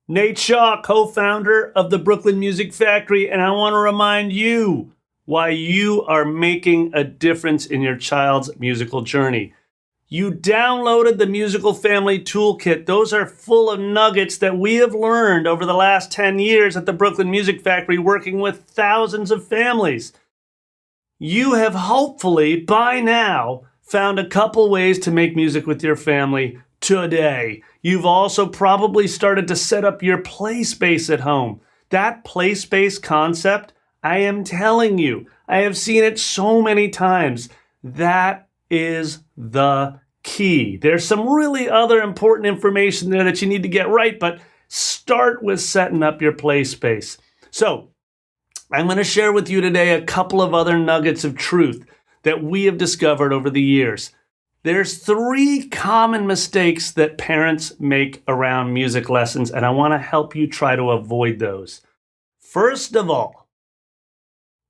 Nate Shaw, co-founder of the Brooklyn Music Factory, and I want to remind you why you are making a difference in your child's musical journey. You downloaded the Musical Family Toolkit. Those are full of nuggets that we have learned over the last 10 years at the Brooklyn Music Factory, working with thousands of families. You have hopefully, by now, found a couple ways to make music with your family today. You've also probably started to set up your play space at home. That play space concept, I am telling you, I have seen it so many times. That is the key. There's some really other important information there that you need to get right, but start with setting up your play space. So, I'm going to share with you today a couple of other nuggets of truth that we have discovered over the years. There's 3 common mistakes that parents make around music lessons, and I want to help you try to avoid those. First of all,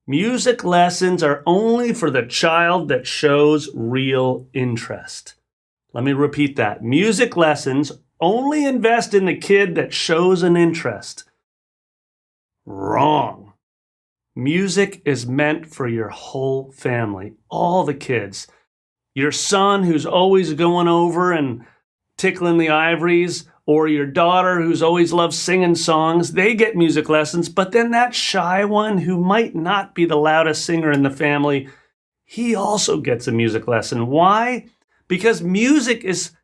music lessons are only for the child that shows real interest. Let me repeat that. Music lessons only invest in the kid that shows an interest. Wrong. Music is meant for your whole family, all the kids. Your son who's always going over and tickling the ivories, or your daughter who's always loved singing songs, they get music lessons. But then that shy one who might not be the loudest singer in the family, he also gets a music lesson. Why? Because interest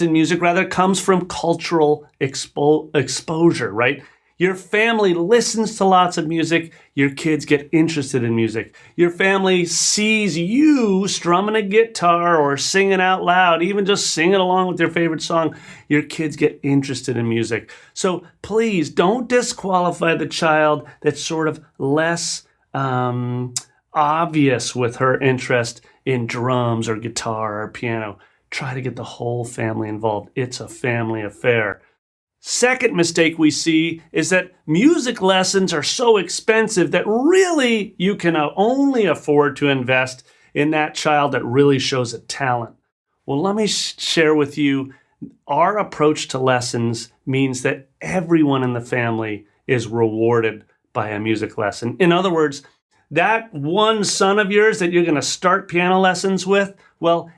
in music rather comes from cultural exposure, right? Your family listens to lots of music, your kids get interested in music. Your family sees you strumming a guitar or singing out loud, even just singing along with your favorite song, your kids get interested in music. So please don't disqualify the child that's sort of less obvious with her interest in drums or guitar or piano. Try to get the whole family involved. It's a family affair. Second mistake we see is that music lessons are so expensive that really you can only afford to invest in that child that really shows a talent. Well, let me share with you, our approach to lessons means that everyone in the family is rewarded by a music lesson. In other words, that one son of yours that you're going to start piano lessons with, well,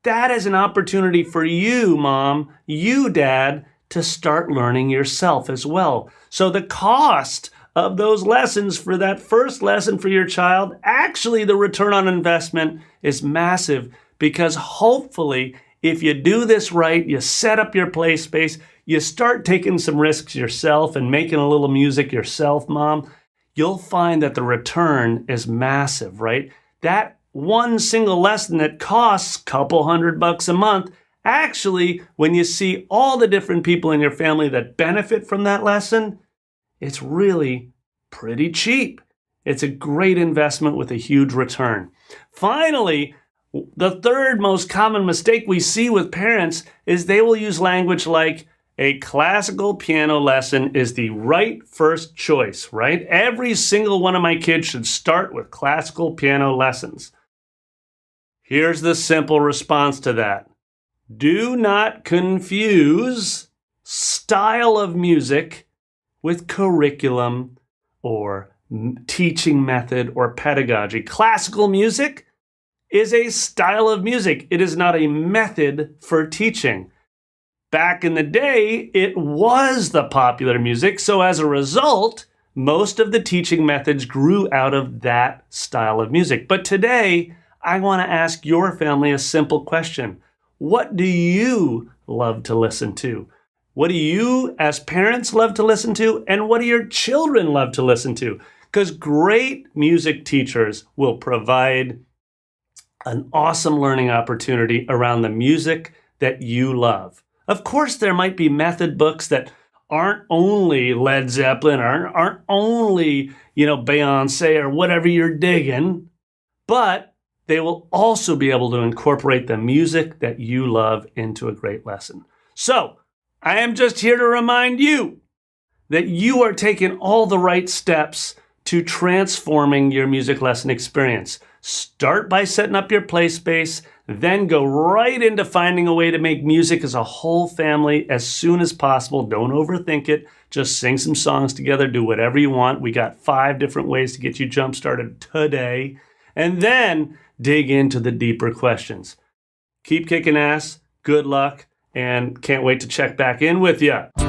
that is an opportunity for you, mom, you, dad, to start learning yourself as well. So the cost of those lessons for that first lesson for your child, actually the return on investment is massive, because hopefully if you do this right, you set up your play space, you start taking some risks yourself and making a little music yourself, mom, you'll find that the return is massive, right? That one single lesson that costs a couple $100 a month, actually, when you see all the different people in your family that benefit from that lesson, it's really pretty cheap. It's a great investment with a huge return. Finally, the third most common mistake we see with parents is they will use language like, a classical piano lesson is the right first choice, right? Every single one of my kids should start with classical piano lessons. Here's the simple response to that. Do not confuse style of music with curriculum or teaching method or pedagogy. Classical music is a style of music. It is not a method for teaching. Back in the day, it was the popular music, so as a result, most of the teaching methods grew out of that style of music. But today, I want to ask your family a simple question. What do you love to listen to? What do you, as parents, love to listen to? And what do your children love to listen to? Because great music teachers will provide an awesome learning opportunity around the music that you love. Of course, there might be method books that aren't only Led Zeppelin, aren't only, Beyonce or whatever you're digging, but they will also be able to incorporate the music that you love into a great lesson. So, I am just here to remind you that you are taking all the right steps to transforming your music lesson experience. Start by setting up your play space, then go right into finding a way to make music as a whole family as soon as possible. Don't overthink it. Just sing some songs together, do whatever you want. We got 5 different ways to get you jump-started today. And then dig into the deeper questions. Keep kicking ass, good luck, and can't wait to check back in with you.